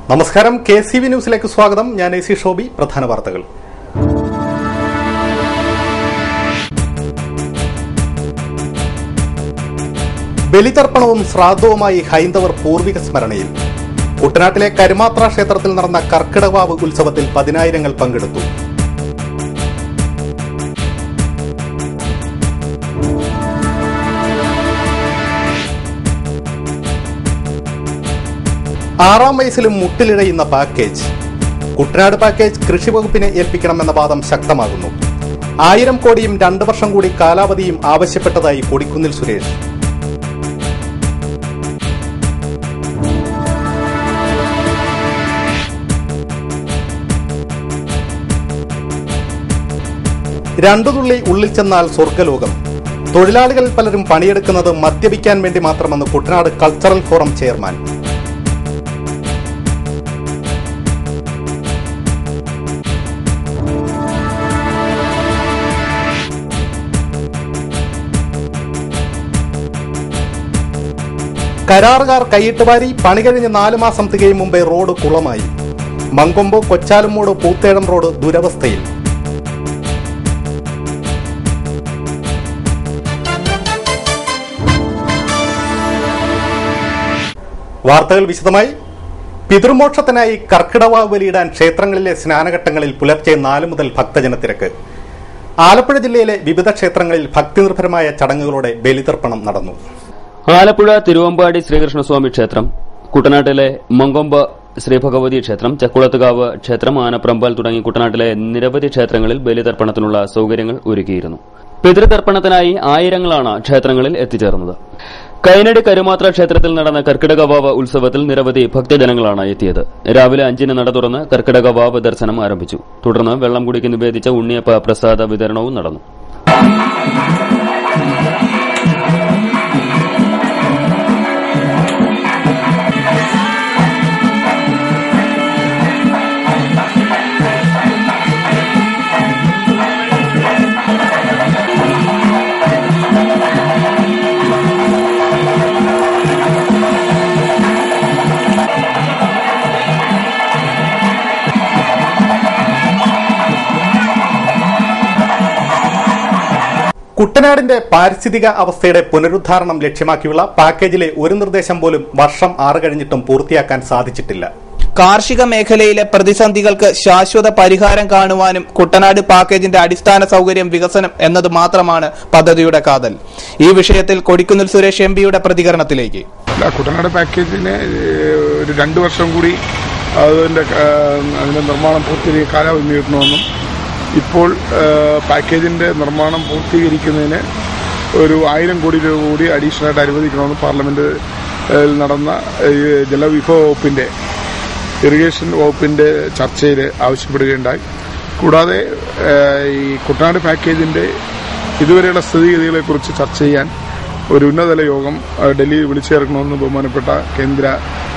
നമസ്കാരം, KCV ന്യൂസിലേക്ക് സ്വാഗതം. ഞാൻ AC ഷോബി. പ്രധാന വാർത്തകൾ. ബലിതർപ്പണവും ശ്രാദ്ധവുമായി ഹൈന്ദവർ പൂർവിക സ്മരണയിൽ. കുട്ടനാട്ടിലെ കരുമാത്ര ക്ഷേത്രത്തിൽ നടന്ന കർക്കിടവാവ് ഉത്സവത്തിൽ 10,000 പങ്കെടുത്തു. ആറാം വയസ്സിലും മുട്ടിലിഴയുന്ന പാക്കേജ്. കുട്ടനാട് പാക്കേജ് കൃഷി വകുപ്പിനെ ഏൽപ്പിക്കണമെന്ന വാദം ശക്തമാകുന്നു. 1000 കോടിയും 2 വർഷം കൂടി കാലാവധിയും ആവശ്യപ്പെട്ടതായി കൊടിക്കുന്നിൽ സുരേഷ്. രണ്ടു തുള്ളി ഉള്ളിൽ ചെന്നാൽ സ്വർഗ്ഗലോകം. തൊഴിലാളികൾ പലരും പണിയെടുക്കുന്നത് മദ്യപിക്കാൻ വേണ്ടി മാത്രമെന്ന് കുട്ടനാട് കൾച്ചറൽ ഫോറം ചെയർമാൻ. കരാറുകാർ കൈയിട്ടുവാരി. പണി കഴിഞ്ഞ് 4 മാസം തികയും മുമ്പേ റോഡ് കുളമായി. മങ്കൊമ്പ് കൊച്ചാലുമൂട് പൂത്തേഴം റോഡ് ദുരവസ്ഥയിൽ. വാർത്തകൾ വിശദമായി. പിതൃമോക്ഷത്തിനായി കർക്കിടവാവ് ബലിയിടാൻ ക്ഷേത്രങ്ങളിലെ സ്നാനഘട്ടങ്ങളിൽ പുലർച്ചെ 4 മുതൽ ഭക്തജനത്തിരക്ക്. ആലപ്പുഴ ജില്ലയിലെ വിവിധ ക്ഷേത്രങ്ങളിൽ ഭക്തിനിർഭരമായ ചടങ്ങുകളോടെ ബലിതർപ്പണം നടന്നു. ആലപ്പുഴ തിരുവമ്പാടി ശ്രീകൃഷ്ണസ്വാമി ക്ഷേത്രം, കുട്ടനാട്ടിലെ മങ്കൊമ്പ് ശ്രീഭഗവതി ക്ഷേത്രം, ചക്കുളത്തുകാവ് ക്ഷേത്രം, ആനപ്രമ്പാൽ തുടങ്ങി കുട്ടനാട്ടിലെ നിരവധി ക്ഷേത്രങ്ങളിൽ ബലിതർപ്പണത്തിനുള്ള സൌകര്യങ്ങൾ ഒരുക്കിയിരുന്നു. പിതൃതർപ്പണത്തിനായി ആയിരങ്ങളാണ് ക്ഷേത്രങ്ങളിൽ എത്തിച്ചേർന്നത്. കൈനടി കരുമാത്ര ക്ഷേത്രത്തിൽ നടന്ന കർക്കിടകവാവ് ഉത്സവത്തിൽ നിരവധി ഭക്തജനങ്ങളാണ് എത്തിയത്. രാവിലെ 5-ന് നട തുറന്ന് കർക്കിടകവാവ് ദർശനം ആരംഭിച്ചു. തുടർന്ന് വെള്ളം കുടിക്ക് നിവേദിച്ച ഉണ്ണിയപ്പ പ്രസാദ വിതരണവും നടന്നു. കുട്ടനാടിന്റെ പാരിസ്ഥിതിക അവസ്ഥയുടെ പുനരുദ്ധാരണം ലക്ഷ്യമാക്കിയുള്ള പാക്കേജിലെ ഒരു നിർദ്ദേശം പോലും വർഷം 6 കഴിഞ്ഞിട്ടും പൂർത്തിയാക്കാൻ സാധിച്ചിട്ടില്ല. കാർഷിക മേഖലയിലെ പ്രതിസന്ധികൾക്ക് ശാശ്വത പരിഹാരം കാണുവാനും കുട്ടനാട് പാക്കേജിന്റെ അടിസ്ഥാന സൌകര്യം വികസനം എന്നത് മാത്രമാണ് പദ്ധതിയുടെ കാതൽ. ഈ വിഷയത്തിൽ കൊടിക്കുന്നിൽ സുരേഷ് MPയുടെ പ്രതികരണത്തിലേക്ക്. കുട്ടനാട് പാക്കേജിന് ഒരു 2 വർഷം കൂടി അതിന്റെ നിർമ്മാണം പൂർത്തീകരിക്കാൻ കാലാവധി നീട്ടണമെന്നും ഇപ്പോൾ പാക്കേജിന്റെ നിർമ്മാണം പൂർത്തീകരിക്കുന്നതിന് ഒരു 1000 കോടി രൂപ കൂടി അഡീഷണലായിട്ട് അനുവദിക്കണമെന്ന് പാർലമെന്റിൽ നടന്ന ജലവിഭവ വകുപ്പിന്റെ ഇറിഗേഷൻ വകുപ്പിന്റെ ചർച്ചയിൽ ആവശ്യപ്പെടുകയുണ്ടായി. കൂടാതെ ഈ കുട്ടനാട് പാക്കേജിന്റെ ഇതുവരെയുള്ള സ്ഥിതിഗതികളെക്കുറിച്ച് ചർച്ച ചെയ്യാൻ ഒരു ഉന്നതതല യോഗം ഡൽഹിയിൽ വിളിച്ചു ചേർക്കണമെന്ന് ബഹുമാനപ്പെട്ട കേന്ദ്ര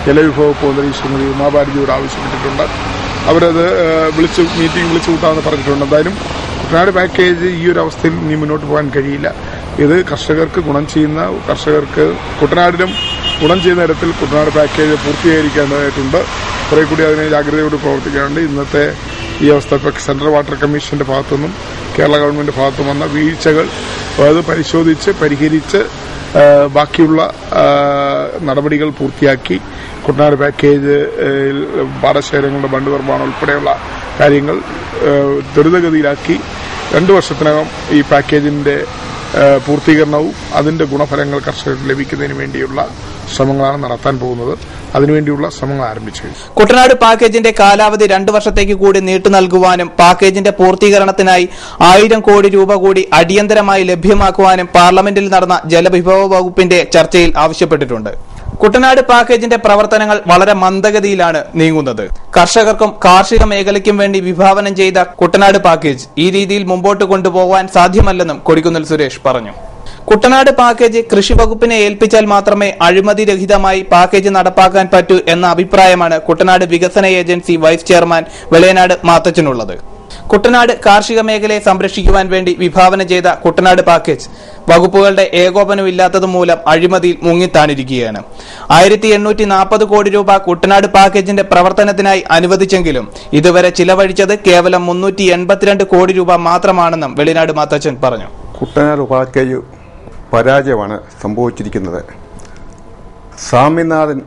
ജലവിഭവ വകുപ്പ് മന്ത്രി ശ്രീമതി ഉമാ ഭാരതിയോട് ആവശ്യപ്പെട്ടിട്ടുണ്ട്. അവരത് മീറ്റിംഗ് വിളിച്ചു കൂട്ടാമെന്ന് പറഞ്ഞിട്ടുണ്ട്. എന്തായാലും കുട്ടനാട് പാക്കേജ് ഈ ഒരു അവസ്ഥയിൽ ഇനി മുന്നോട്ട് പോകാൻ കഴിയില്ല. ഇത് കർഷകർക്ക് ഗുണം ചെയ്യുന്ന കുട്ടനാടിനും ഗുണം ചെയ്യുന്ന തരത്തിൽ കുട്ടനാട് പാക്കേജ് പൂർത്തീകരിക്കേണ്ടതായിട്ടുണ്ട്. കുറെ കൂടി അതിനെ ജാഗ്രതയോട് പ്രവർത്തിക്കാനുണ്ട്. ഇന്നത്തെ ഈ അവസ്ഥ ഇപ്പോൾ സെൻട്രൽ വാട്ടർ കമ്മീഷന്റെ ഭാഗത്തുനിന്നും കേരള ഗവൺമെന്റ് ഭാഗത്തും വന്ന വീഴ്ചകൾ അത് പരിശോധിച്ച് പരിഹരിച്ച് ബാക്കിയുള്ള നടപടികൾ പൂർത്തിയാക്കി കുട്ടനാട് പാക്കേജ് പാടശേഖരങ്ങളുടെ ബണ്ട് നിർമ്മാണം ഉൾപ്പെടെയുള്ള കാര്യങ്ങൾ ത്വരിതഗതിയിലാക്കി 2 വർഷത്തിനകം ഈ പാക്കേജിന്റെ പൂർത്തീകരണവും അതിന്റെ ഗുണഫലങ്ങൾ കർഷകർക്ക് ലഭിക്കുന്നതിന് വേണ്ടിയുള്ള ശ്രമങ്ങളാണ് നടത്താൻ പോകുന്നത്. അതിനുവേണ്ടിയുള്ള ശ്രമങ്ങൾ ആരംഭിച്ചു. കുട്ടനാട് പാക്കേജിന്റെ കാലാവധി 2 വർഷത്തേക്ക് കൂടി നീട്ടു നൽകുവാനും പാക്കേജിന്റെ പൂർത്തീകരണത്തിനായി 1000 കോടി രൂപ കൂടി അടിയന്തരമായി ലഭ്യമാക്കുവാനും പാർലമെന്റിൽ നടന്ന ജലവിഭവ വകുപ്പിന്റെ ചർച്ചയിൽ ആവശ്യപ്പെട്ടിട്ടുണ്ട്. കുട്ടനാട് പാക്കേജിന്റെ പ്രവർത്തനങ്ങൾ വളരെ മന്ദഗതിയിലാണ് നീങ്ങുന്നത്. കർഷകർക്കും കാർഷിക മേഖലയ്ക്കും വേണ്ടി വിഭാവനം ചെയ്ത കുട്ടനാട് പാക്കേജ് ഈ രീതിയിൽ മുമ്പോട്ട് കൊണ്ടുപോകാൻ സാധ്യമല്ലെന്നും കൊടിക്കുന്നിൽ സുരേഷ് പറഞ്ഞു. കുട്ടനാട് പാക്കേജ് കൃഷി വകുപ്പിനെ ഏൽപ്പിച്ചാൽ മാത്രമേ അഴിമതിരഹിതമായി പാക്കേജ് നടപ്പാക്കാൻ പറ്റൂ എന്ന അഭിപ്രായമാണ് കുട്ടനാട് വികസന ഏജൻസി വൈസ് ചെയർമാൻ വെളയനാട് മാത്തച്ചനുള്ളത്. കുട്ടനാട് കാർഷിക മേഖലയെ സംരക്ഷിക്കുവാൻ വേണ്ടി വിഭാവന ചെയ്ത കുട്ടനാട് പാക്കേജ് വകുപ്പുകളുടെ ഏകോപനമില്ലാത്തത് മൂലം അഴിമതിയിൽ മുങ്ങിത്താണിരിക്കുകയാണ്. 1840 കോടി രൂപ കുട്ടനാട് പാക്കേജിന്റെ പ്രവർത്തനത്തിനായി അനുവദിച്ചെങ്കിലും ഇതുവരെ ചിലവഴിച്ചത് കേവലം 382 കോടി രൂപ മാത്രമാണെന്നും വെളിനാട് മാത്തച്ചൻ പറഞ്ഞു. കുട്ടനാട് പാക്കേജ് പരാജയമാണ് സംഭവിച്ചിരിക്കുന്നത്. സ്വാമിനാഥൻ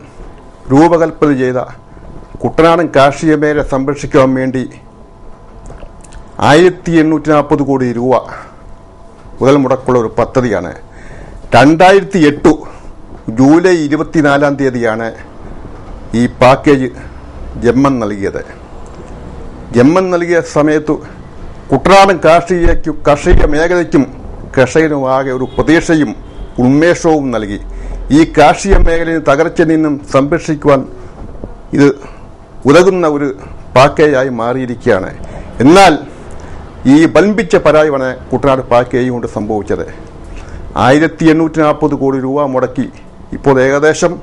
രൂപകൽപ്പന ചെയ്ത കുട്ടനാടൻ കാർഷിക മേഖല സംരക്ഷിക്കാൻ വേണ്ടി 1840 കോടി രൂപ മുതൽ മുടക്കുള്ള ഒരു പദ്ധതിയാണ്. 2008 ജൂലൈ 24 തീയതിയാണ് ഈ പാക്കേജ് ജമ്മൻ നൽകിയത്. ജമ്മൻ നൽകിയ സമയത്ത് കുട്ടനാടൻ കാർഷിക മേഖലയ്ക്കും കർഷകനുമാകെ ഒരു പ്രതീക്ഷയും ഉന്മേഷവും നൽകി. ഈ കാർഷിക മേഖലയെ തകർച്ചയിൽ നിന്നും സംരക്ഷിക്കുവാൻ ഇത് ഉതകുന്ന ഒരു പാക്കേജായി മാറിയിരിക്കുകയാണ്. എന്നാൽ ഈ വൻപിച്ച പരാജയമാണ് കുട്ടനാട് പാക്കേജ് കൊണ്ട് സംഭവിച്ചത്. 1840 കോടി രൂപ മുടക്കി ഇപ്പോൾ ഏകദേശം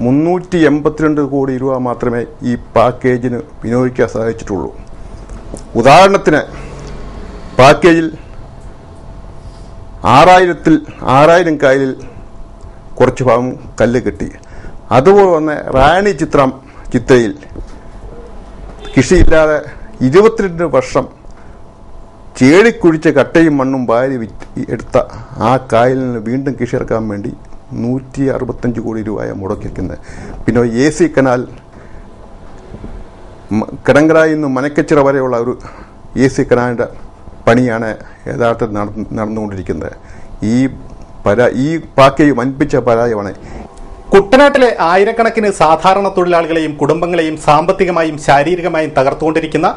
382 കോടി രൂപ മാത്രമേ ഈ പാക്കേജിന് വിനിയോഗിക്കാൻ സാധിച്ചിട്ടുള്ളൂ. ഉദാഹരണത്തിന് പാക്കേജിൽ 6000 കായലിൽ കുറച്ച് ഭാഗം കല്ല് കെട്ടി. അതുപോലെ തന്നെ റാണി ചിത്രയിൽ കൃഷിയില്ലാതെ 22 വർഷം ചേടിക്കുഴിച്ച കട്ടയും മണ്ണും വാരി എടുത്ത ആ കായലിൽ നിന്ന് വീണ്ടും കൃഷി ഇറക്കാൻ വേണ്ടി 165 കോടി രൂപയാണ് മുടക്കിയിരിക്കുന്നത്. പിന്നെ AC കനാൽ കിടങ്കരായിൽ നിന്ന് മനക്കച്ചിറ വരെയുള്ള ഒരു AC കനാലിന്റെ പണിയാണ് യഥാർത്ഥത്തിൽ നടന്നുകൊണ്ടിരിക്കുന്നത്. ഈ പാക്കേജ് വൻപിച്ച പരാജയമാണ്. കുട്ടനാട്ടിലെ ആയിരക്കണക്കിന് സാധാരണ തൊഴിലാളികളെയും കുടുംബങ്ങളെയും സാമ്പത്തികമായും ശാരീരികമായും തകർത്തുകൊണ്ടിരിക്കുന്ന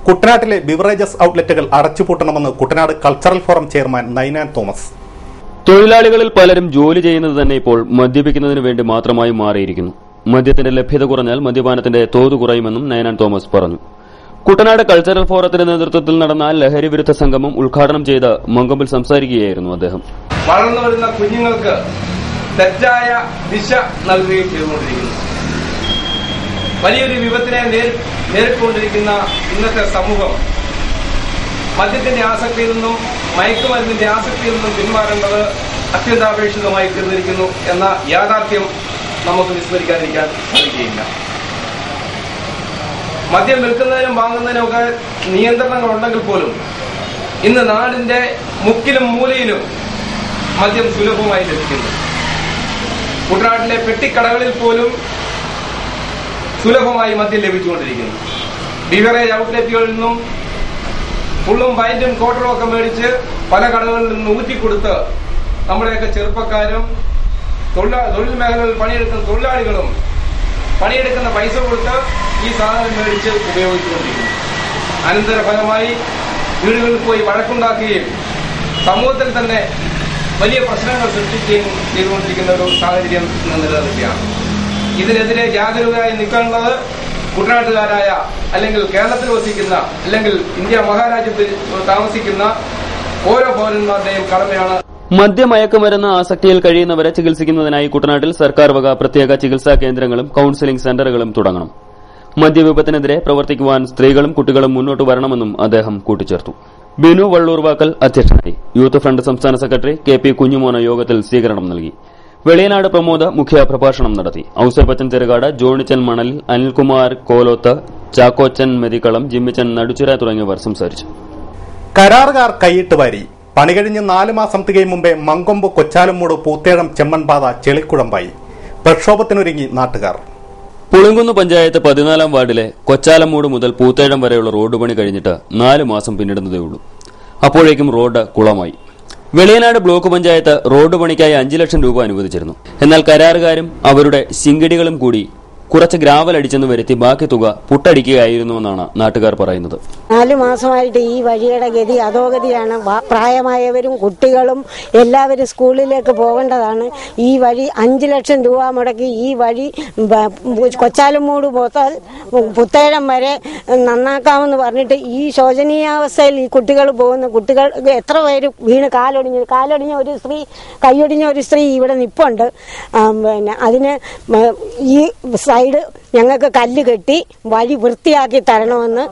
കുട്ടനാട്ടിലെ ബിവറേജസ് ഔട്ട്ലെറ്റുകൾ അടച്ചുപൂട്ടണമെന്ന് Kuttanad cultural forum chairman Ninan Thomas. തൊഴിലാളികളിൽ പലരും ജോലി ചെയ്യുന്നത് തന്നെ ഇപ്പോൾ മദ്യപിക്കുന്നതിന് വേണ്ടി മാത്രമായി മാറിയിരിക്കുന്നു. മദ്യത്തിന്റെ ലഭ്യത കുറഞ്ഞാൽ മദ്യപാനത്തിന്റെ തോത് കുറയുമെന്നും നൈനാൻ തോമസ് പറഞ്ഞു. കുട്ടനാട് കൾച്ചറൽ ഫോറത്തിന്റെ നേതൃത്വത്തിൽ നടന്ന ലഹരി വിരുദ്ധ സംഗമം ഉദ്ഘാടനം ചെയ്ത് മങ്കൊമ്പിൽ സംസാരിക്കുകയായിരുന്നു അദ്ദേഹം. വളർന്നു വരുന്ന കുഞ്ഞുങ്ങൾക്ക് തെറ്റായ ദിശ നൽകുകയും ചെയ്തുകൊണ്ടിരിക്കുന്നു. വലിയൊരു വിപത്തിനെ നേരിട്ടുകൊണ്ടിരിക്കുന്ന ഇന്നത്തെ സമൂഹം മദ്യത്തിന്റെ ആസക്തിയിൽ നിന്നും മയക്കുമരുന്നിന്റെ ആസക്തിയിൽ നിന്നും പിന്മാറേണ്ടത് അത്യന്താപേക്ഷിതമായി തീർന്നിരിക്കുന്നു എന്ന യാഥാർത്ഥ്യം നമുക്ക് വിസ്മരിക്കാതിരിക്കാൻ സാധിക്കുകയില്ല. മദ്യം വിൽക്കുന്നതിനും വാങ്ങുന്നതിനും ഒക്കെ നിയന്ത്രണങ്ങൾ ഉണ്ടെങ്കിൽ പോലും ഇന്ന് നാടിന്റെ മുക്കിലും മൂലയിലും മദ്യം സുലഭമായി ലഭിക്കുന്നു. കുട്ടനാട്ടിലെ പെട്ടിക്കടകളിൽ പോലും സുലഭമായി മദ്യം ലഭിച്ചുകൊണ്ടിരിക്കുന്നു. ബിവറേജ് ഔട്ട്ലെറ്റുകളിൽ നിന്നും ഫുള്ളും പൈന്റും ക്വാർട്ടറും ഒക്കെ മേടിച്ച് പല കടകളിൽ നിന്ന് ഊറ്റിക്കൊടുത്ത് നമ്മുടെയൊക്കെ ചെറുപ്പക്കാരും തൊഴിൽ മേഖലകളിൽ പണിയെടുക്കുന്ന തൊഴിലാളികളും പണിയെടുക്കുന്ന പൈസ കൊടുത്ത് ഈ സാധനം മേടിച്ച് ഉപയോഗിച്ചുകൊണ്ടിരിക്കുന്നു. അനന്തരഫലമായി വീടുകളിൽ പോയി വഴക്കുണ്ടാക്കുകയും സമൂഹത്തിൽ തന്നെ വലിയ പ്രശ്നങ്ങൾ സൃഷ്ടിക്കുകയും ചെയ്തുകൊണ്ടിരിക്കുന്ന ഒരു സാഹചര്യം നിലനിൽക്കുകയാണ്. ഇതിനെതിരെ ജാഗരൂകരായി നിൽക്കേണ്ടത് കുട്ടനാട്ടുകാരായ അല്ലെങ്കിൽ കേരളത്തിൽ വസിക്കുന്ന അല്ലെങ്കിൽ ഇന്ത്യ മഹാരാജ്യത്ത് താമസിക്കുന്ന ഓരോ പൗരന്മാരുടെയും കടമയാണ്. മദ്യമയക്കുമരുന്ന് ആസക്തിയിൽ കഴിയുന്നവരെ ചികിത്സിക്കുന്നതിനായി കുട്ടനാട്ടിൽ സർക്കാർ വക പ്രത്യേക ചികിത്സാ കേന്ദ്രങ്ങളും കൌൺസിലിംഗ് സെന്ററുകളും തുടങ്ങണം. മദ്യവിപത്തിനെതിരെ പ്രവർത്തിക്കുവാൻ സ്ത്രീകളും കുട്ടികളും മുന്നോട്ട് വരണമെന്നും അദ്ദേഹം കൂട്ടിച്ചേർത്തു. ബിനു വള്ളൂർവാക്കൽ അധ്യക്ഷനായി. യൂത്ത് ഫ്രണ്ട് സംസ്ഥാന സെക്രട്ടറി KP കുഞ്ഞുമോന യോഗത്തിൽ സ്വീകരണം നൽകി. വെളിയനാട് പ്രമോദ് മുഖ്യപ്രഭാഷണം നടത്തി. ഔസേപ്പച്ചൻ ചെറുകാട്, ജോണിച്ചൻ മണലിൽ, അനിൽകുമാർ കോലോത്ത്, ചാക്കോച്ചൻ മെതിക്കളം, ജിമ്മിച്ചൻ നടുച്ചിറ തുടങ്ങിയവർ സംസാരിച്ചു. കരാറുകാർ കൈയിട്ട് വാരി. പണി കഴിഞ്ഞ് 4 മാസം തികയും മുമ്പേ മങ്കൊമ്പ് കൊച്ചാലുംമൂട് പൂത്തേഴം ചെമ്മൺപാത ചെളിക്കുഴമ്പായി. പ്രക്ഷോഭത്തിനൊരുങ്ങി നാട്ടുകാർ. പുളിങ്കുന്ന് പഞ്ചായത്ത് 14-ാം വാർഡിലെ കൊച്ചാലമ്മൂട് മുതൽ പൂത്തേഴം വരെയുള്ള റോഡ് പണി കഴിഞ്ഞിട്ട് 4 മാസം പിന്നിടുന്നതേയുള്ളൂ. അപ്പോഴേക്കും റോഡ് കുളമായി. വെളിയനാട് ബ്ലോക്ക് പഞ്ചായത്ത് റോഡ് പണിക്കായി 5 ലക്ഷം രൂപ അനുവദിച്ചിരുന്നു. എന്നാൽ കരാറുകാരും അവരുടെ ശിങ്കിടികളും കൂടി കുറച്ച് ഗ്രാവൽ അടിച്ചെന്ന് വരുത്തി ബാക്കി തുക പുട്ടടിക്കുകയായിരുന്നുവെന്നാണ് നാട്ടുകാർ പറയുന്നത്. 4 മാസമായിട്ട് ഈ വഴിയുടെ ഗതി അധോഗതിയാണ്. പ്രായമായവരും കുട്ടികളും എല്ലാവരും സ്കൂളിലേക്ക് പോകേണ്ടതാണ്. ഈ വഴി 5 ലക്ഷം രൂപ മുടക്കി ഈ വഴി കൊച്ചാലുംമൂട് മുതൽ പുത്തേഴം വരെ നന്നാക്കാമെന്ന് പറഞ്ഞിട്ട് ഈ ശോചനീയാവസ്ഥയിൽ ഈ കുട്ടികൾ പോകുന്ന കുട്ടികൾ എത്ര പേര് വീണ് കാലൊടിഞ്ഞ ഒരു സ്ത്രീ, കൈയൊടിഞ്ഞ ഒരു സ്ത്രീ ഇവിടെ നിപ്പുണ്ട്. പിന്നെ അതിന് ഈ സൈഡ് ഞങ്ങൾക്ക് കല്ല് കെട്ടി വഴി വൃത്തിയാക്കി തരണമെന്ന്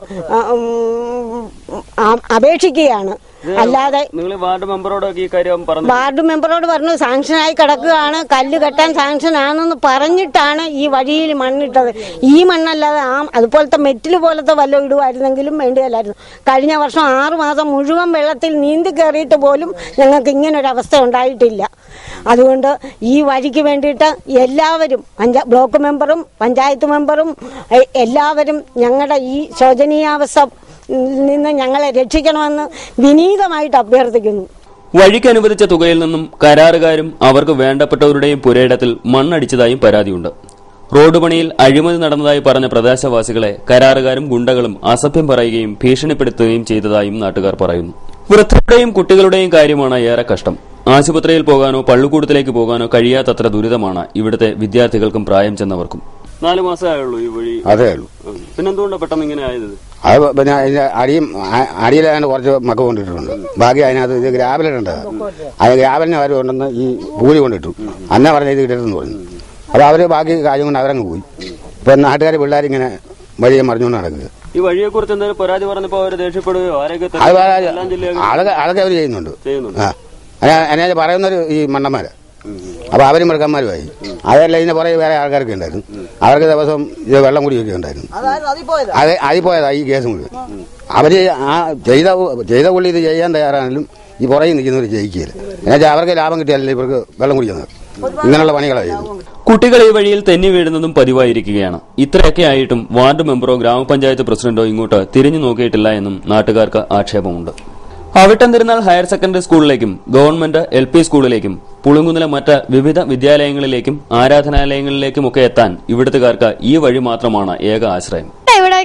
അപേക്ഷിക്കുകയാണ്. അല്ലാതെ വാർഡ് മെമ്പറോട് പറഞ്ഞു സാങ്ഷനായി കിടക്കുകയാണ്, കല്ല് കെട്ടാൻ സാങ്ഷൻ ആണെന്ന് പറഞ്ഞിട്ടാണ് ഈ വഴിയിൽ മണ്ണിട്ടത്. ഈ മണ്ണല്ലാതെ അതുപോലത്തെ മെറ്റില് പോലത്തെ വല്ലതും ഇടുവായിരുന്നെങ്കിലും വേണ്ടിയല്ലായിരുന്നു. കഴിഞ്ഞ വർഷം 6 മാസം മുഴുവൻ വെള്ളത്തിൽ നീന്തി കയറിയിട്ട് പോലും ഞങ്ങൾക്ക് ഇങ്ങനൊരവസ്ഥ ഉണ്ടായിട്ടില്ല. അതുകൊണ്ട് ഈ വഴിക്ക് വേണ്ടിയിട്ട് എല്ലാവരും ബ്ലോക്ക് മെമ്പറും പഞ്ചായത്ത് മെമ്പറും എല്ലാവരും ഞങ്ങളുടെ ഈ ശോചനീയാവസ്ഥ നിന്ന് ഞങ്ങളെ രക്ഷിക്കണമെന്ന് വിനീതമായിട്ട് അഭ്യർത്ഥിക്കുന്നു. വഴിക്ക് അനുവദിച്ച തുകയിൽ നിന്നും കരാറുകാരും അവർക്ക് വേണ്ടപ്പെട്ടവരുടെയും പുരയിടത്തിൽ മണ്ണടിച്ചതായും പരാതിയുണ്ട്. റോഡ് പണിയിൽ അഴിമതി നടന്നതായി പറഞ്ഞ പ്രദേശവാസികളെ കരാറുകാരും ഗുണ്ടകളും അസഭ്യം പറയുകയും ഭീഷണിപ്പെടുത്തുകയും ചെയ്തതായും നാട്ടുകാർ പറയുന്നു. വൃദ്ധരുടെയും കുട്ടികളുടെയും കാര്യമാണ് ഏറെ കഷ്ടം. ആശുപത്രിയിൽ പോകാനോ പള്ളിക്കൂടത്തിലേക്ക് പോകാനോ കഴിയാത്തത്ര ദുരിതമാണ് ഇവിടുത്തെ വിദ്യാർത്ഥികൾക്കും പ്രായം ചെന്നവർക്കും. 4 മാസമായുള്ളൂ ഈ വഴി. അതേ ഉള്ളൂ. പിന്നെന്തുകൊണ്ടാണ് പെട്ടെന്ന് ഇങ്ങനെ ആയത്? അത് പിന്നെ അതിന്റെ അടിയിലാണ്ട് കുറച്ച് മക്ക കൊണ്ടിട്ടുണ്ട്. ബാക്കി അതിനകത്ത് ഇത് ഗ്രാവലുണ്ട്. അത് ഗ്രാവലിന് അവർ കൊണ്ടുവന്ന് ഈ പൂരി കൊണ്ടിട്ടു. അന്ന പറഞ്ഞ ഇത് ഇടരുതെന്ന് പറഞ്ഞു. അപ്പൊ അവര് ബാക്കി കാര്യം കൊണ്ട് അവരങ്ങ് പോയി. ഇപ്പൊ നാട്ടുകാർ പിള്ളേരിങ്ങനെ വഴിയെ മറിഞ്ഞുകൊണ്ട് നടക്കുക. ഈ വഴിയെ കുറിച്ച് എന്തെങ്കിലും പരാതി പറഞ്ഞപ്പോ അവര് ദേഷ്യപ്പെടുകയോ അതൊക്കെ അവർ ചെയ്യുന്നുണ്ട്. അതിനെ പറയുന്നൊരു ഈ മണ്ണന്മാര്. അപ്പൊ അവരും മൃഗന്മാരുമായി. അതല്ല ഇതിന്റെ പുറകെ വേറെ ആൾക്കാരൊക്കെ ഉണ്ടായിരുന്നു. അവർക്ക് ദിവസം ഇത് വെള്ളം കുടിയൊക്കെ ഉണ്ടായിരുന്നു. അതിൽ പോയതാ ഈ കേസ് മുഴുവൻ. അവര് ചെയ്ത പുള്ളി ഇത് ചെയ്യാൻ തയ്യാറാണെങ്കിലും ഈ പുറകെ നിൽക്കുന്നവർ ജയിക്കുകയില്ല. എന്നുവെച്ചാൽ അവർക്ക് ലാഭം കിട്ടിയാലല്ലേ ഇവർക്ക് വെള്ളം കുടിക്കുന്നത്. ഇങ്ങനെയുള്ള പണികളാണ് ചെയ്തത്. കുട്ടികൾ ഈ വഴിയിൽ തെന്നി വീഴുന്നതും പതിവായിരിക്കുകയാണ്. ഇത്രയൊക്കെ ആയിട്ടും വാർഡ് മെമ്പറോ ഗ്രാമപഞ്ചായത്ത് പ്രസിഡന്റോ ഇങ്ങോട്ട് തിരിഞ്ഞു നോക്കിയിട്ടില്ല എന്നും നാട്ടുകാർക്ക് ആക്ഷേപമുണ്ട്. അവിട്ടം തിരുനാൾ ഹയർ സെക്കൻഡറി സ്കൂളിലേക്കും ഗവൺമെന്റ് LP സ്കൂളിലേക്കും പുളുങ്കുന്നിലെ മറ്റ് വിവിധ വിദ്യാലയങ്ങളിലേക്കും ആരാധനാലയങ്ങളിലേക്കുമൊക്കെ എത്താൻ ഇവിടുത്തുകാർക്ക് ഈ വഴി മാത്രമാണ് ഏക ആശ്രയം. ഇവിടെ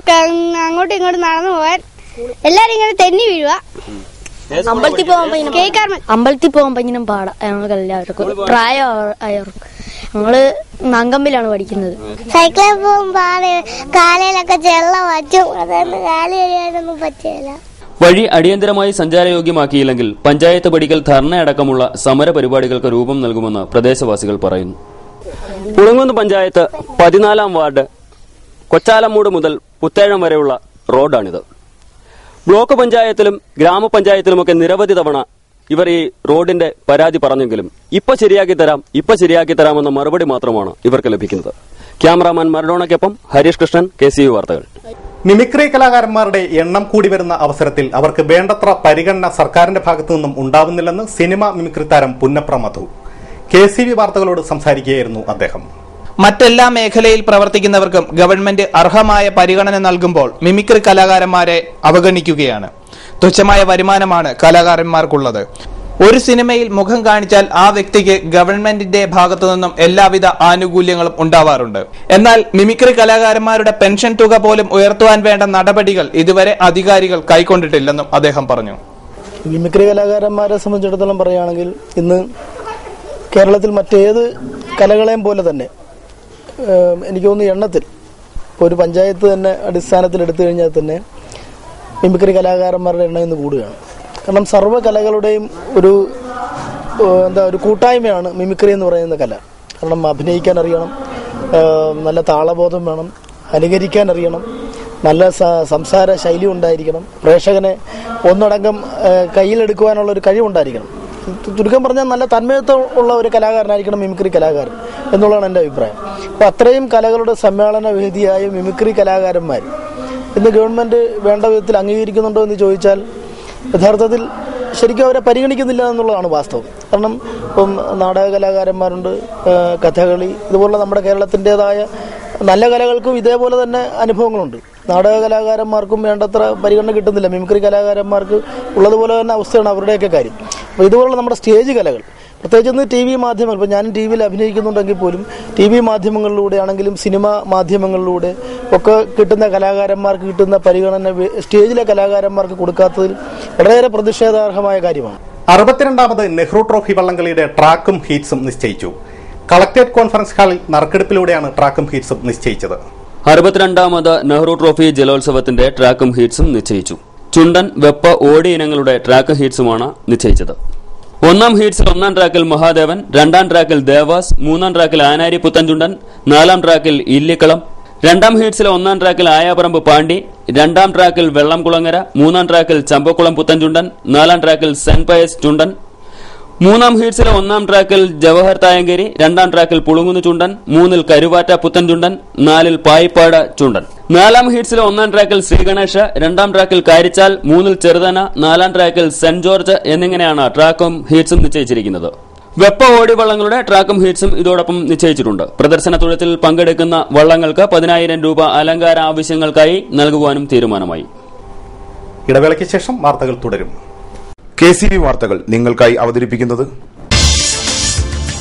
അങ്ങോട്ടും ഇങ്ങോട്ടും നടന്നു പോകാൻ എല്ലാരും ഇങ്ങനെ തെന്നി വീഴുക. അമ്പലത്തിൽ പോകുമ്പോ ഇങ്ങനെ പാടാം. ഞങ്ങൾക്ക് എല്ലാവർക്കും പ്രായമായവർക്ക്. ഞങ്ങള് നങ്കമ്പിലാണ് പഠിക്കുന്നത്. സൈക്കിളിൽ പോകുമ്പോ കാലയിലൊക്കെ ചെള്ള വച്ചും അതുകൊണ്ട് കാലി കഴിയാനൊന്നും പറ്റില്ല. വഴി അടിയന്തരമായി സഞ്ചാരയോഗ്യമാക്കിയില്ലെങ്കിൽ പഞ്ചായത്ത് പടിക്കൽ ധർണയടക്കമുള്ള സമര പരിപാടികൾക്ക് രൂപം നൽകുമെന്ന് പ്രദേശവാസികൾ പറയുന്നു. പുളുങ്കുന്ന് പഞ്ചായത്ത് 14-ാം വാർഡ് കൊച്ചാലമ്മൂട് മുതൽ പുത്തേഴം വരെയുള്ള റോഡാണിത്. ബ്ലോക്ക് പഞ്ചായത്തിലും ഗ്രാമപഞ്ചായത്തിലുമൊക്കെ നിരവധി തവണ ഇവർ ഈ റോഡിന്റെ പരാതി പറഞ്ഞെങ്കിലും ഇപ്പൊ ശരിയാക്കി തരാമെന്ന മറുപടി മാത്രമാണ് ഇവർക്ക് ലഭിക്കുന്നത്. ക്യാമറാമാൻ മറഡോണയ്ക്കൊപ്പം ഹരീഷ് കൃഷ്ണൻ, KCV വാർത്തകൾ. മിമിക്രി കലാകാരന്മാരുടെ എണ്ണം കൂടി വരുന്ന അവസരത്തിൽ അവർക്ക് വേണ്ടത്ര പരിഗണന സർക്കാരിന്റെ ഭാഗത്തു നിന്നും ഉണ്ടാവുന്നില്ലെന്ന് സിനിമ മിമിക്രി താരം പുന്നപ്ര മധു KCV വാർത്തകളോട് സംസാരിക്കുകയായിരുന്നു അദ്ദേഹം. മറ്റെല്ലാ മേഖലയിൽ പ്രവർത്തിക്കുന്നവർക്കും ഗവൺമെന്റ് അർഹമായ പരിഗണന നൽകുമ്പോൾ മിമിക്രി കലാകാരന്മാരെ അവഗണിക്കുകയാണ്. തുച്ഛമായ വരുമാനമാണ് കലാകാരന്മാർക്കുള്ളത്. ഒരു സിനിമയിൽ മുഖം കാണിച്ചാൽ ആ വ്യക്തിക്ക് ഗവൺമെന്റിന്റെ ഭാഗത്തു നിന്നും എല്ലാവിധ ആനുകൂല്യങ്ങളും ഉണ്ടാവാറുണ്ട്. എന്നാൽ മിമിക്രി കലാകാരന്മാരുടെ പെൻഷൻ തുക പോലും ഉയർത്തുവാൻ വേണ്ട നടപടികൾ ഇതുവരെ അധികാരികൾ കൈക്കൊണ്ടിട്ടില്ലെന്നും അദ്ദേഹം പറഞ്ഞു. മിമിക്രി കലാകാരന്മാരെ സംബന്ധിച്ചിടത്തോളം പറയുകയാണെങ്കിൽ ഇന്ന് കേരളത്തിൽ മറ്റേത് കലകളെയും പോലെ തന്നെ എനിക്ക് തോന്നുന്നു എണ്ണത്തിൽ ഒരു പഞ്ചായത്ത് തന്നെ അടിസ്ഥാനത്തിൽ എടുത്തു കഴിഞ്ഞാൽ തന്നെ മിമിക്രി കലാകാരന്മാരുടെ എണ്ണം ഇന്ന് കൂടുകയാണ്. കാരണം സർവ്വ കലകളുടെയും ഒരു കൂട്ടായ്മയാണ് മിമിക്രി എന്ന് പറയുന്ന കല. കാരണം അഭിനയിക്കാൻ അറിയണം, നല്ല താളബോധം വേണം, അനുകരിക്കാൻ അറിയണം, നല്ല സംസാര ശൈലി ഉണ്ടായിരിക്കണം, പ്രേക്ഷകനെ ഒന്നടങ്കം കയ്യിലെടുക്കുവാനുള്ള ഒരു കഴിവുണ്ടായിരിക്കണം. ചുരുക്കം പറഞ്ഞാൽ നല്ല തന്മയത്വം ഉള്ള ഒരു കലാകാരനായിരിക്കണം മിമിക്രി കലാകാരൻ എന്നുള്ളതാണ് എൻ്റെ അഭിപ്രായം. അപ്പോൾ അത്രയും കലകളുടെ സമ്മേളന വേദിയായ മിമിക്രി കലാകാരന്മാർ ഇന്ന് ഗവൺമെന്റ് വേണ്ട വിധത്തിൽ അംഗീകരിക്കുന്നുണ്ടോ എന്ന് ചോദിച്ചാൽ യഥാർത്ഥത്തിൽ ശരിക്കും അവരെ പരിഗണിക്കുന്നില്ല എന്നുള്ളതാണ് വാസ്തവം. കാരണം ഇപ്പം നാടക കലാകാരന്മാരുണ്ട്, കഥകളി, ഇതുപോലുള്ള നമ്മുടെ കേരളത്തിൻ്റെതായ നല്ല കലകൾക്കും ഇതേപോലെ തന്നെ അനുഭവങ്ങളുണ്ട്. നാടക കലാകാരന്മാർക്കും വേണ്ടത്ര പരിഗണന കിട്ടുന്നില്ല. മിമിക്രി കലാകാരന്മാർക്ക് ഉള്ളതുപോലെ തന്നെ അവസ്ഥയാണ് അവരുടെയൊക്കെ കാര്യം. അപ്പോൾ ഇതുപോലുള്ള നമ്മുടെ സ്റ്റേജ് കലകൾ, പ്രത്യേകിച്ച് TV മാധ്യമങ്ങൾ, ഇപ്പോൾ ഞാൻ TV-യിൽ അഭിനയിക്കുന്നുണ്ടെങ്കിൽ പോലും TV മാധ്യമങ്ങളിലൂടെ ആണെങ്കിലും സിനിമ മാധ്യമങ്ങളിലൂടെ ഒക്കെ കിട്ടുന്ന കലാകാരന്മാർക്ക് കിട്ടുന്ന പരിഗണന സ്റ്റേജിലെ കലാകാരന്മാർക്ക് കൊടുക്കാത്തതിൽ വളരെയേറെ പ്രതിഷേധാർഹമായ കാര്യമാണ്. 62ാമത് നെഹ്റു ട്രോഫി വള്ളംകളിയുടെ ട്രാക്കും ഹീറ്റ്സും നിശ്ചയിച്ചു. കളക്ടറേറ്റ് കോൺഫറൻസ് ഹാളിൽ നറുക്കെടുപ്പിലൂടെയാണ് ട്രാക്കും ഹീറ്റ്സും നിശ്ചയിച്ചത്. 62ാമത് നെഹ്റു ട്രോഫി ജലോത്സവത്തിന്റെ ട്രാക്കും ഹീറ്റ്സും നിശ്ചയിച്ചു. ചുണ്ടൻ, വെപ്പ്, ഓടി ഇനങ്ങളുടെ ട്രാക്ക് ഹീറ്റ്സുമാണ് നിശ്ചയിച്ചത്. ഒന്നാം ഹീറ്റ്സിൽ ഒന്നാം ട്രാക്കിൽ മഹാദേവൻ, രണ്ടാം ട്രാക്കിൽ ദേവാസ്, മൂന്നാം ട്രാക്കിൽ ആനാരി പുത്തൻചുണ്ടൻ, നാലാം ട്രാക്കിൽ ഇല്ലിക്കളം. രണ്ടാം ഹീറ്റ്സിലെ ഒന്നാം ട്രാക്കിൽ ആയാപറമ്പ് പാണ്ടി, രണ്ടാം ട്രാക്കിൽ വെള്ളംകുളങ്ങര, മൂന്നാം ട്രാക്കിൽ ചമ്പക്കുളം പുത്തൻചുണ്ടൻ, നാലാം ട്രാക്കിൽ സെന്റ് പയസ് ചുണ്ടൻ. മൂന്നാം ഹീറ്റ്സിലെ ഒന്നാം ട്രാക്കിൽ ജവഹർ തായങ്കേരി, രണ്ടാം ട്രാക്കിൽ പുളുങ്ങുന്നു ചുണ്ടൻ, മൂന്നിൽ കരുവാറ്റ പുത്തൻചുണ്ടൻ, നാലിൽ പായിപ്പാട് ചുണ്ടൻ. നാലാം ഹീറ്റ്സിലെ ഒന്നാം ട്രാക്കിൽ ശ്രീഗണേഷ്, രണ്ടാം ട്രാക്കിൽ കാരിച്ചാൽ, മൂന്നിൽ ചെറുതന, നാലാം ട്രാക്കിൽ സെന്റ് ജോർജ് എന്നിങ്ങനെയാണ് ട്രാക്കും ഹീറ്റ്സും നിശ്ചയിച്ചിരിക്കുന്നത്. വെപ്പ ഓടി വള്ളങ്ങളുടെ ട്രാക്കും ഹീറ്റ്സും ഇതോടൊപ്പം നിശ്ചയിച്ചിട്ടുണ്ട്. പ്രദർശന തുഴത്തിൽ പങ്കെടുക്കുന്ന വള്ളങ്ങൾക്ക് 10,000 രൂപ അലങ്കാര ആവശ്യങ്ങൾക്കായി നൽകുവാനും തീരുമാനമായി. ഇടവേളയ്ക്ക് ശേഷം വാർത്തകൾ തുടരും. KCV വാർത്തകൾ നിങ്ങൾക്കായി അവതരിപ്പിക്കുന്നത്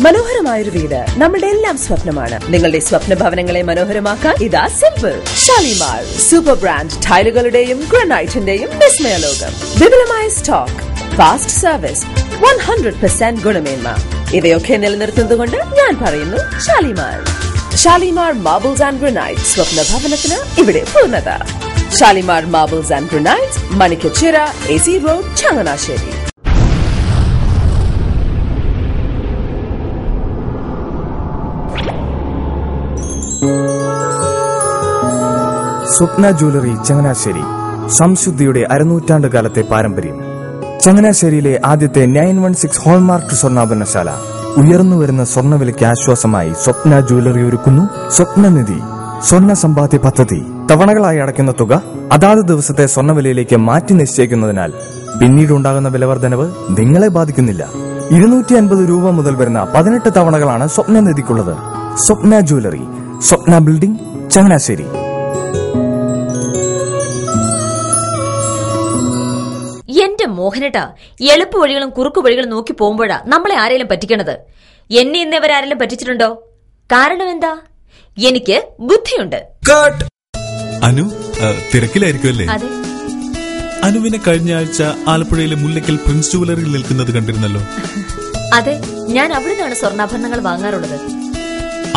മനോഹരമായൊരു വീട് നമ്മുടെ എല്ലാം സ്വപ്നമാണ്. നിങ്ങളുടെ സ്വപ്ന ഭവനങ്ങളെ മനോഹരമാക്കാൻ ഇതാ സിമ്പിൾ ഷാലിമാർ സൂപ്പർ ബ്രാൻഡ് ടൈലുകളുടെയും ഗ്രാനൈറ്റിന്റെയും വിസ്മയ ലോകം. വിപുലമായ സ്റ്റോക്ക്, ഫാസ്റ്റ് സർവീസ്, 100% ഗുണമേന്മ ഇവയൊക്കെ നിലനിർത്തുന്നതുകൊണ്ട് ഞാൻ പറയുന്നു Shalimar. Shalimar marbles and granite, സ്വപ്ന ഭവനത്തിന് ഇവിടെ പൂർണ്ണത. Shalimar marbles and granite, Manikkachira, AC road, Changanassery. Swapna jewellery Changanassery, സംശുദ്ധിയുടെ അരനൂറ്റാണ്ട് കാലത്തെ പാരമ്പര്യം. ചങ്ങനാശ്ശേരിയിലെ ആദ്യത്തെ 916 ഹോൾമാർക്ക് സ്വർണ്ണാഭരണശാല. ഉയർന്നുവരുന്ന സ്വർണ്ണവിലയ്ക്ക് ആശ്വാസമായി സ്വപ്ന ജ്വല്ലറി ഒരുക്കുന്നു സ്വപ്നനിധി സ്വർണ്ണ സമ്പാദ്യ പദ്ധതി. തവണകളായി അടയ്ക്കുന്ന തുക അതാത് ദിവസത്തെ സ്വർണ്ണവിലയിലേക്ക് മാറ്റി നിശ്ചയിക്കുന്നതിനാൽ പിന്നീടുണ്ടാകുന്ന വിലവർദ്ധനവ് നിങ്ങളെ ബാധിക്കുന്നില്ല. 250 രൂപ മുതൽ വരുന്ന 18 തവണകളാണ് സ്വപ്നനിധിക്കുള്ളത്. സ്വപ്ന ജ്വല്ലറി, സ്വപ്ന ബിൽഡിംഗ്, ചങ്ങനാശ്ശേരി. എന്റെ മോഹനേട്ടാ, എളുപ്പ വഴികളും കുറുക്കു വഴികളും നോക്കി പോകുമ്പോഴാ നമ്മളെ ആരെങ്കിലും പറ്റിക്കണത്. എന്നെ ഇന്നവരാരെങ്കിലും പറ്റിച്ചിട്ടുണ്ടോ? കാരണം എന്താ? എനിക്ക് ബുദ്ധിയുണ്ട്. അനു തിരക്കിലായിരിക്കുമല്ലേ? അനുവിനെ കഴിഞ്ഞ ആഴ്ച ആലപ്പുഴയിലെ മുല്ലയ്ക്കൽ പ്രിൻസ് ജുവലറിയിൽ നിൽക്കുന്നത് കണ്ടിരുന്നല്ലോ. അതെ, ഞാൻ അവിടെ നിന്നാണ് സ്വർണ്ണാഭരണങ്ങൾ വാങ്ങാറുള്ളത്.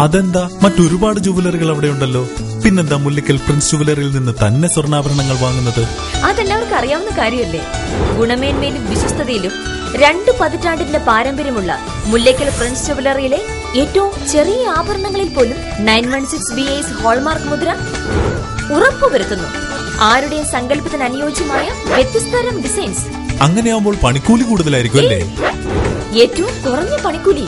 അതെന്താ, മറ്റൊരുപാട് ജുവലറികൾ അവിടെ ഉണ്ടല്ലോ. പിന്നെന്താ മുല്ലയ്ക്കൽ പ്രിൻസ് ജുവലറിയിൽ നിന്ന് തന്നെ സ്വർണ്ണാഭരണങ്ങൾ വാങ്ങുന്നത്? അതെല്ലാവർക്കും അറിയാവുന്ന കാര്യമല്ലേ. ഗുണമേന്മയിലും വിശ്വസ്തതയിലും 2 പതിറ്റാണ്ടിന്റെ പാരമ്പര്യമുള്ള മുല്ലയ്ക്കൽ പ്രിൻസ് ജുവലറിയിലെ ഏറ്റവും ചെറിയ ആഭരണങ്ങളിൽ പോലും 916 BIS ഹോൾമാർക്ക് മുദ്ര ഉറപ്പുവരുത്തുന്നു. ആരുടെയും സങ്കല്പത്തിന് അനുയോജ്യമായ വ്യത്യസ്തതരം ഡിസൈൻസ്. അങ്ങനെയാവുമ്പോൾ പണിക്കൂലി കൂടുതലായിരിക്കും അല്ലേ? ഏറ്റവും കുറഞ്ഞ പണിക്കൂലി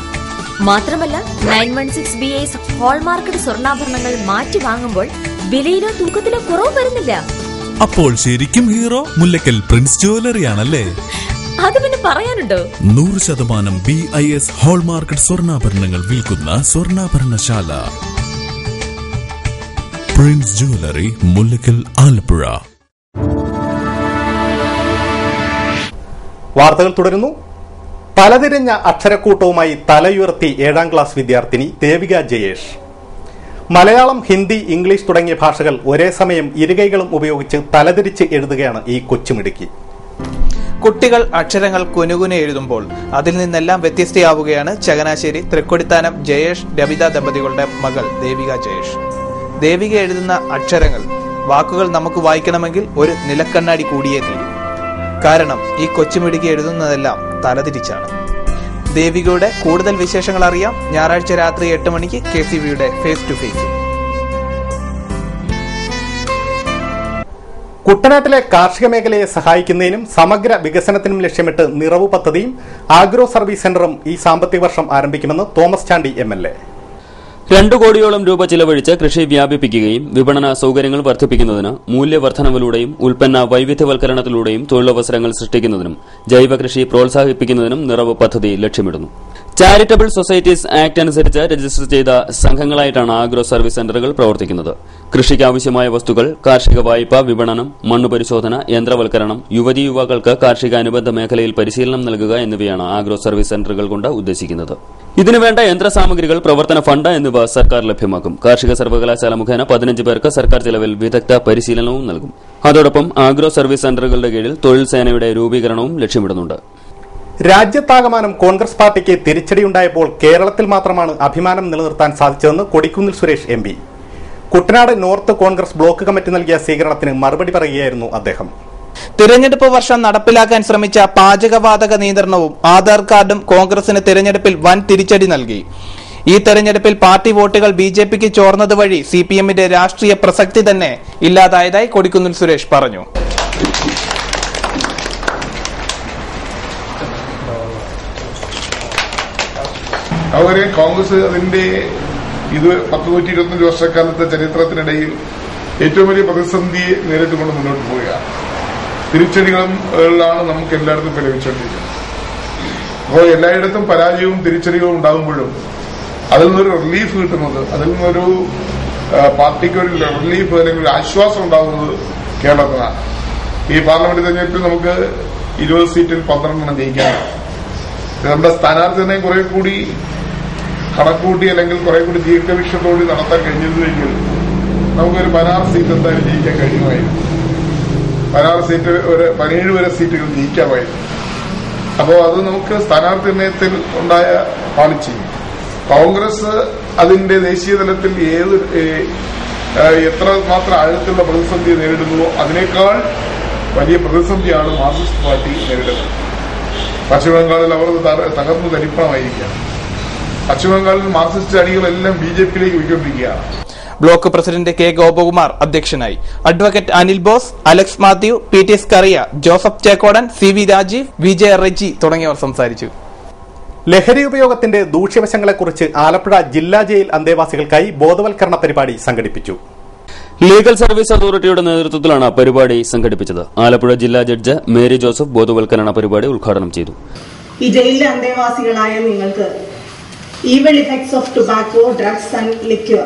മാത്രമല്ല, 916 BIS ഹോൾമാർക്കഡ് സ്വർണ്ണാഭരണങ്ങൾ മാറ്റി വാങ്ങുമ്പോൾ വിലയിലോ തൂക്കത്തിലോ കുറവ് വരുന്നില്ല. അപ്പോൾ ശരിക്കും ഹീറോ മുല്ലയ്ക്കൽ പ്രിൻസ് ജുവലറിയാണല്ലേ? അത് പിന്നെ പറയാനുണ്ടോ? 100% BIS ഹോൾമാർക്കഡ് സ്വർണ്ണാഭരണങ്ങൾ വിൽക്കുന്ന സ്വർണ്ണാഭരണശാല പ്രിൻസ് ജുവലറി, മുല്ലയ്ക്കൽ, ആലപ്പുഴ. വാർത്തകൾ തുടരുന്നു. തലതിരിഞ്ഞ അക്ഷരക്കൂട്ടവുമായി തലയുയർത്തി 7ാം ക്ലാസ് വിദ്യാർത്ഥിനി ദേവിക ജയേഷ്. മലയാളം, ഹിന്ദി, ഇംഗ്ലീഷ് തുടങ്ങിയ ഭാഷകൾ ഒരേ സമയം ഇരുകൈകളും ഉപയോഗിച്ച് തലതിരിച്ച് എഴുതുകയാണ് ഈ കൊച്ചുമിടുക്കി. കുട്ടികൾ അക്ഷരങ്ങൾ കുനുകുനെ എഴുതുമ്പോൾ അതിൽ നിന്നെല്ലാം വ്യത്യസ്തയാവുകയാണ് ചങ്ങനാശ്ശേരി തൃക്കൊടിത്താനം ജയേഷ് രബിത ദമ്പതികളുടെ മകൾ ദേവിക ജയേഷ്. ദേവിക എഴുതുന്ന അക്ഷരങ്ങൾ, വാക്കുകൾ നമുക്ക് വായിക്കണമെങ്കിൽ ഒരു നിലക്കണ്ണാടി കൂടിയേ തീരും. കാരണം ഈ കൊച്ചുമിടുക്കി എഴുതുന്നതെല്ലാം തലതിരിച്ചാണ്. ദേവികയുടെ കൂടുതൽ വിശേഷങ്ങൾ അറിയാം ഞായറാഴ്ച രാത്രി 8 മണിക്ക് KCVയുടെ ഫേസ് ടു ഫേസ്. കുട്ടനാട്ടിലെ കാർഷിക മേഖലയെ സഹായിക്കുന്നതിനും സമഗ്ര വികസനത്തിനും ലക്ഷ്യമിട്ട് നിറവ് പദ്ധതിയും ആഗ്രോ സർവീസ് സെന്ററും ഈ സാമ്പത്തിക വർഷം ആരംഭിക്കുമെന്ന് തോമസ് ചാണ്ടി MLA. 2 കോടിയോളം രൂപ ചിലവഴിച്ച് കൃഷി വ്യാപിപ്പിക്കുകയും വിപണന സൌകര്യങ്ങൾ വർദ്ധിപ്പിക്കുന്നതിന് മൂല്യവർദ്ധനവിലൂടെയും ഉൽപ്പന്ന വൈവിധ്യവൽക്കരണത്തിലൂടെയും തൊഴിലവസരങ്ങൾ സൃഷ്ടിക്കുന്നതിനും ജൈവ കൃഷി പ്രോത്സാഹിപ്പിക്കുന്നതിനും നിറവ് പദ്ധതി ലക്ഷ്യമിടുന്നു. ചാരിറ്റബിൾ സൊസൈറ്റീസ് ആക്ട് അനുസരിച്ച് രജിസ്റ്റർ ചെയ്ത സംഘങ്ങളായിട്ടാണ് ആഗ്രോ സർവീസ് സെന്ററുകൾ പ്രവർത്തിക്കുന്നത്. കൃഷിക്കാവശ്യമായ വസ്തുക്കൾ, കാർഷിക വായ്പ, വിപണനം, മണ്ണു പരിശോധന, യന്ത്രവൽക്കരണം, യുവതീ യുവാക്കൾക്ക് കാർഷിക അനുബന്ധ മേഖലയിൽ പരിശീലനം നൽകുക എന്നിവയാണ് ആഗ്രോ സർവീസ് സെന്ററുകൾ കൊണ്ട് ഉദ്ദേശിക്കുന്നത്. ഇതിനുവേണ്ട യന്ത്രസാമഗ്രികൾ, പ്രവർത്തന ഫണ്ട് എന്നിവ സർക്കാർ ലഭ്യമാക്കും. കാർഷിക സർവകലാശാല മുഖേന 15 പേർക്ക് സർക്കാർ ചെലവിൽ വിദഗ്ധ പരിശീലനവും നൽകും. അതോടൊപ്പം ആഗ്രോ സർവീസ് സെന്ററുകളുടെ കീഴിൽ തൊഴിൽ സേനയുടെ രൂപീകരണവും ലക്ഷ്യമിടുന്നുണ്ട്. രാജ്യത്താകമാനം കോൺഗ്രസ് പാർട്ടിക്ക് തിരിച്ചടിയുണ്ടായപ്പോൾ കേരളത്തിൽ മാത്രമാണ് അഭിമാനം നിലനിർത്താൻ സാധിച്ചതെന്ന് Kodikunnil Suresh MP. Kuttanad north Congress block committee നൽകിയ സ്വീകരണത്തിന് മറുപടി പറയുകയായിരുന്നു അദ്ദേഹം. തിരഞ്ഞെടുപ്പ് വർഷം നടപ്പിലാക്കാൻ ശ്രമിച്ച പാചകവാതക നിയന്ത്രണവും ആധാർ കാർഡും കോൺഗ്രസിന് തിരഞ്ഞെടുപ്പിൽ വൻ തിരിച്ചടി നൽകി. ഈ തെരഞ്ഞെടുപ്പിൽ പാർട്ടി വോട്ടുകൾ ബിജെപിക്ക് ചോർന്നത് വഴി സിപിഎമ്മിന്റെ രാഷ്ട്രീയ പ്രസക്തി തന്നെ ഇല്ലാതായതായി കൊടിക്കുന്നിൽ സുരേഷ് പറഞ്ഞു. അവരെ കോൺഗ്രസ് അതിന്റെ 125 വർഷക്കാലത്തെ ചരിത്രത്തിനിടയിൽ ഏറ്റവും വലിയ പ്രതിസന്ധിയെ നേരിട്ടുകൊണ്ട് മുന്നോട്ട് പോവുകയാണ്. തിരിച്ചടികളാണ് നമുക്ക് എല്ലായിടത്തും ഇപ്പോൾ ലഭിച്ചുകൊണ്ടിരിക്കുന്നത്. അപ്പോൾ എല്ലായിടത്തും പരാജയവും തിരിച്ചടികളും ഉണ്ടാകുമ്പോഴും അതിൽ നിന്നൊരു റിലീഫ് കിട്ടുന്നത്, അതിൽ നിന്നൊരു പാർട്ടിക്ക് ഒരു റിലീഫ് അല്ലെങ്കിൽ ഒരു ആശ്വാസം ഉണ്ടാകുന്നത് കേരളത്തിലാണ്. ഈ പാർലമെന്റ് തെരഞ്ഞെടുപ്പിൽ നമുക്ക് 20 സീറ്റിൽ 12 ജയിക്കാനാണ്. നമ്മുടെ സ്ഥാനാർത്ഥിനെ കുറെ കൂടി കണക്കൂട്ടി അല്ലെങ്കിൽ കുറെ കൂടി ദീർഘവീക്ഷണത്തോടെ നടത്താൻ കഴിഞ്ഞിരുന്നെങ്കിൽ നമുക്കൊരു 16 സീറ്റ് എന്തായാലും ജയിക്കാൻ കഴിയുമായിരുന്നു. 16 സീറ്റ് 17 വരെ സീറ്റുകൾ ജയിക്കാമായിരുന്നു. അപ്പോൾ അത് നമുക്ക് സ്ഥാനാർത്ഥി നിർണയത്തിൽ ഉണ്ടായ പാളിച്ചയും കോൺഗ്രസ് അതിന്റെ ദേശീയ തലത്തിൽ എത്ര മാത്രം ആഴത്തിലുള്ള പ്രതിസന്ധി നേരിടുന്നുവോ അതിനേക്കാൾ വലിയ പ്രതിസന്ധിയാണ് മാർക്സിസ്റ്റ് പാർട്ടി നേരിടുന്നത്. പശ്ചിമബംഗാളിൽ അവർ തകർന്നു തരിപ്പണമായിരിക്കുകയാണ്. പശ്ചിമബംഗാളിൽ മാർക്സിസ്റ്റ് അണികളെല്ലാം ബിജെപിയിലേക്ക് പോയിക്കൊണ്ടിരിക്കുകയാണ്. ബ്ലോക്ക് പ്രസിഡന്റ് കെ ഗോപകുമാർ അധ്യക്ഷനായി. Advocate Anil Bose, Alex Mathew, P T Scaria, Joseph Chekkodan, C V Rajeev, Vijaya Reji തുടങ്ങിയവർ സംസാരിച്ചു. ലഹരി ഉപയോഗത്തിന്റെ ദൂഷ്യവശങ്ങളെക്കുറിച്ച് ആലപ്പുഴ ജില്ലാ ജയിൽ അന്തേവാസികൾക്കായി ബോധവൽക്കരണ പരിപാടി സംഘടിപ്പിച്ചു. ലീഗൽ സർവീസ് അതോറിറ്റിയുടെ നേതൃത്വത്തിലാണ് പരിപാടി സംഘടിപ്പിച്ചത്. ആലപ്പുഴ ജില്ലാ ജഡ്ജ് മേരി ജോസഫ് ബോധവൽക്കരണ പരിപാടി ഉദ്ഘാടനം ചെയ്തു. ഈ ജയിലിലെ അന്തേവാസികളായ നിങ്ങൾക്ക് evil effects of tobacco, drugs and liquor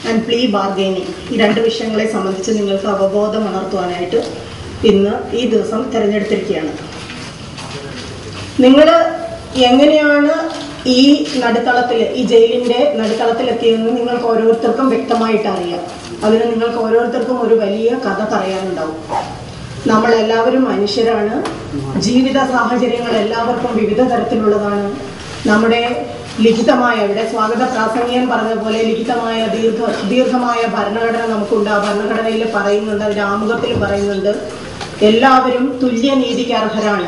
and plea bargaining, ഈ 2 വിഷയങ്ങളെ സംബന്ധിച്ച് നിങ്ങൾക്ക് അവബോധം ഉണർത്തുവാനായിട്ട് ഇന്ന് ഈ ദിവസം തെരഞ്ഞെടുത്തിരിക്കുകയാണ്. നിങ്ങൾ എങ്ങനെയാണ് ഈ നടുത്തളത്തിൽ, ഈ ജയിലിന്റെ നടുത്തളത്തിലെത്തിയതെന്ന് നിങ്ങൾക്ക് ഓരോരുത്തർക്കും വ്യക്തമായിട്ട് അറിയാം. അതിന് നിങ്ങൾക്ക് ഓരോരുത്തർക്കും ഒരു വലിയ കഥ പറയാനുണ്ടാവും. നമ്മളെല്ലാവരും മനുഷ്യരാണ്. ജീവിത സാഹചര്യങ്ങൾ എല്ലാവർക്കും വിവിധ തരത്തിലുള്ളതാണ്. നമ്മുടെ ലിഖിതമായ, ഇവിടെ സ്വാഗത പ്രാസംഗികൻ പറഞ്ഞതുപോലെ ലിഖിതമായ ദീർഘമായ ഭരണഘടന നമുക്കുണ്ട്. ആ ഭരണഘടനയിൽ പറയുന്നുണ്ട്, അതിന്റെ ആമുഖത്തിൽ പറയുന്നുണ്ട്, എല്ലാവരും തുല്യനീതിക്ക് അർഹരാണ്.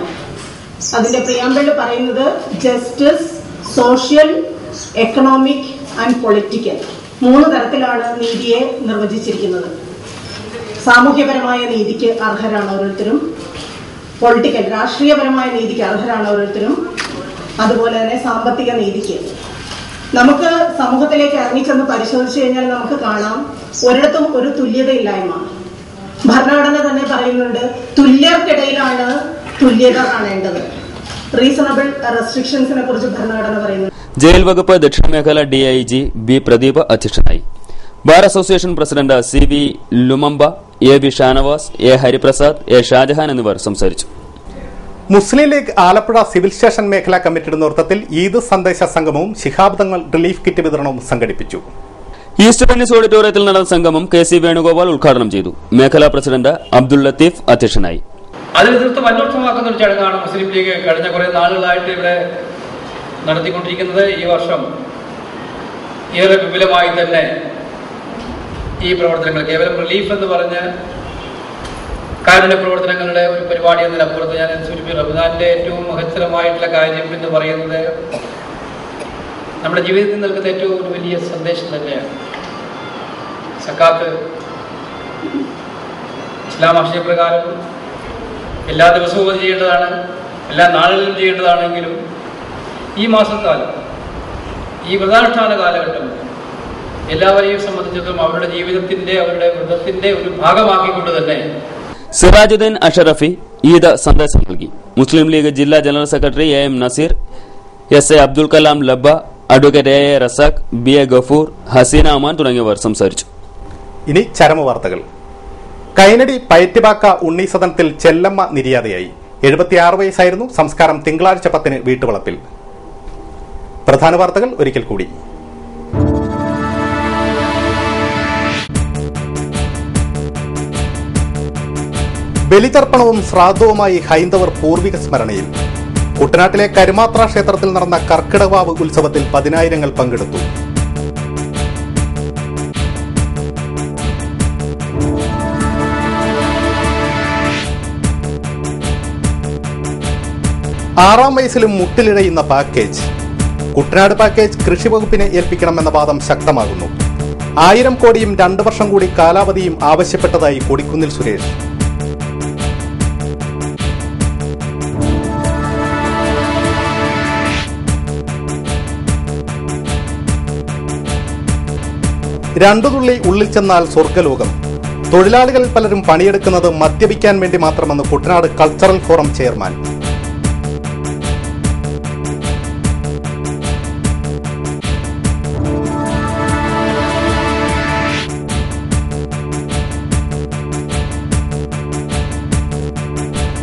അതിന്റെ പ്രിയാമ്പിളിൽ പറയുന്നത് justice, social, economic and political, 3 തരത്തിലാണ് നീതിയെ നിർവചിച്ചിരിക്കുന്നത്. സാമൂഹ്യപരമായ നീതിക്ക് അർഹരാണ് ഓരോരുത്തരും, പൊളിറ്റിക്കൽ രാഷ്ട്രീയപരമായ നീതിക്ക് അർഹരാണ് ഓരോരുത്തരും, അതുപോലെ തന്നെ സാമ്പത്തിക നീതിക്ക്. നമുക്ക് സമൂഹത്തിലേക്ക് ഇറങ്ങിച്ചെന്ന് പരിശോധിച്ചു കഴിഞ്ഞാൽ നമുക്ക് കാണാം ഒരിടത്തും ഒരു തുല്യതയില്ലായ്മ. ഭരണഘടന തന്നെ പറയുന്നുണ്ട് തുല്യർക്കിടയിലാണ് തുല്യത കാണേണ്ടത്. റീസണബിൾ റെസ്ട്രിക്ഷൻസിനെ കുറിച്ച് ഭരണഘടന പറയുന്നു. ജയിൽ വകുപ്പ് ദക്ഷിണ മേഖല ഡിഐജി ബി പ്രദീപ് അധ്യക്ഷനായി. Bar association president C V Lumumba, A V Shanavas, A Hariprasad, A Shajahan എന്നിവർ സംസാരിച്ചു. Muslim League Alappuzha civil station മേഖലാ കമ്മിറ്റിയുടെ നേതൃത്വത്തിൽ ഈദ് സന്ദേശ സംഗമവും ശിഹാബ് തങ്ങൾ റിലീഫ് കിറ്റ് വിതരണവും സംഘടിപ്പിച്ചു. ഈസ്റ്റ് ടെന്നീസ് ഓഡിറ്റോറിയത്തിൽ നടന്ന സംഗമം കെ സി വേണുഗോപാൽ ഉദ്ഘാടനം ചെയ്തു. മേഖലാ പ്രസിഡന്റ് അബ്ദുൽ ലത്തീഫ് അധ്യക്ഷനായി. അതിന് തീർത്തും അന്വേഷണമാക്കുന്ന ഒരു ചടങ്ങാണ് മുസ്ലിം ലീഗ് കഴിഞ്ഞ കുറെ നാളുകളായിട്ട് ഇവിടെ നടത്തിക്കൊണ്ടിരിക്കുന്നത്. ഈ വർഷം ഏറെ വിപുലമായി തന്നെ ഈ പ്രവർത്തനങ്ങൾ, കേവലം റിലീഫ് എന്ന് പറഞ്ഞ് കാരുണ്യ പ്രവർത്തനങ്ങളുടെ ഒരു പരിപാടി എന്നതിനപ്പുറത്ത് ഞാൻ സൂചിപ്പിച്ചു, റമദാന്റെ ഏറ്റവും മഹത്തരമായിട്ടുള്ള കാര്യം എന്ന് പറയുന്നത് നമ്മുടെ ജീവിതത്തിൽ നൽകുന്ന ഏറ്റവും ഒരു വലിയ സന്ദേശം തന്നെയാണ്. സക്കാത്ത് ഇസ്ലാം ആശയപ്രകാരം എല്ലാ ദിവസവും അത് ചെയ്യേണ്ടതാണ്, എല്ലാ നാളുകളിലും ചെയ്യേണ്ടതാണെങ്കിലും ഈ മാസക്കാലം, ഈ വ്രതാനുഷ്ഠാന കാലഘട്ടം എല്ലാവരെയും സംബന്ധിച്ചിടത്തോളം അവരുടെ ജീവിതത്തിന്റെ, അവരുടെ വ്രതത്തിന്റെ ഒരു ഭാഗമാക്കിക്കൊണ്ട് തന്നെ സിറാജുദ്ദീൻ അഷറഫി ഈദ് സന്ദേശം നൽകി. മുസ്ലിം ലീഗ് ജില്ലാ general secretary A M Naseer, S A Abdul Kalam Labba, advocate A A Razak, B A Gafoor, Haseena Aman തുടങ്ങിയവർ സംസാരിച്ചു. ഇനി ചരമവാർത്തകൾ. കൈനടി പയറ്റിബാക്ക ഉണ്ണീസദനത്തിൽ ചെല്ലമ്മ നിര്യാതയായി. 76 വയസ്സായിരുന്നു. സംസ്കാരം തിങ്കളാഴ്ച 10 വീട്ടുവളപ്പിൽ. പ്രധാന വാർത്തകൾ ഒരിക്കൽ കൂടി. ബലിതർപ്പണവും ശ്രാദ്ധവുമായി ഹൈന്ദവർ പൂർവിക സ്മരണയിൽ. കുട്ടനാട്ടിലെ കരുമാത്ര ക്ഷേത്രത്തിൽ നടന്ന കർക്കിടവാവ് ഉത്സവത്തിൽ 10,000 പങ്കെടുത്തു. 6ാം വയസ്സിലും മുട്ടിലിഴയുന്ന പാക്കേജ്. കുട്ടനാട് പാക്കേജ് കൃഷി വകുപ്പിനെ ഏൽപ്പിക്കണമെന്ന വാദം ശക്തമാകുന്നു. 1000 കോടിയും 2 വർഷം കൂടി കാലാവധിയും ആവശ്യപ്പെട്ടതായി കൊടിക്കുന്നിൽ സുരേഷ്. രണ്ടു തുള്ളി ഉള്ളിൽ ചെന്നാൽ സ്വർഗ്ഗലോകം. തൊഴിലാളികൾ പലരും പണിയെടുക്കുന്നത് മദ്യപിക്കാൻ വേണ്ടി മാത്രമെന്ന് കുട്ടനാട് കൾച്ചറൽ ഫോറം ചെയർമാൻ.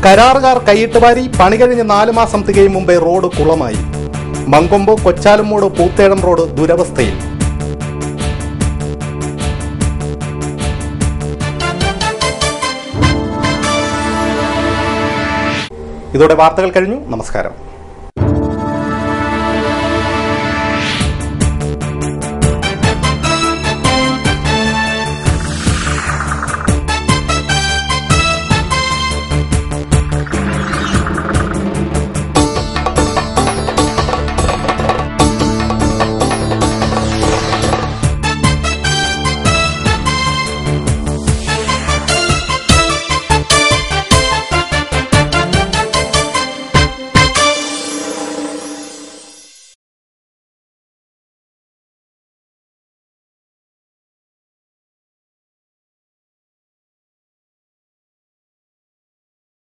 കരാറുകാർ കൈയിട്ടുവാരി പണി കഴിഞ്ഞ് 4 മാസം തികയും മുമ്പേ റോഡ് കുളമായി. മങ്കൊമ്പ് കൊച്ചാലുമൂട് പൂത്തേഴം റോഡ് ദുരവസ്ഥയിൽ. ഇതോടെ വാർത്തകൾ കഴിഞ്ഞു. നമസ്കാരം.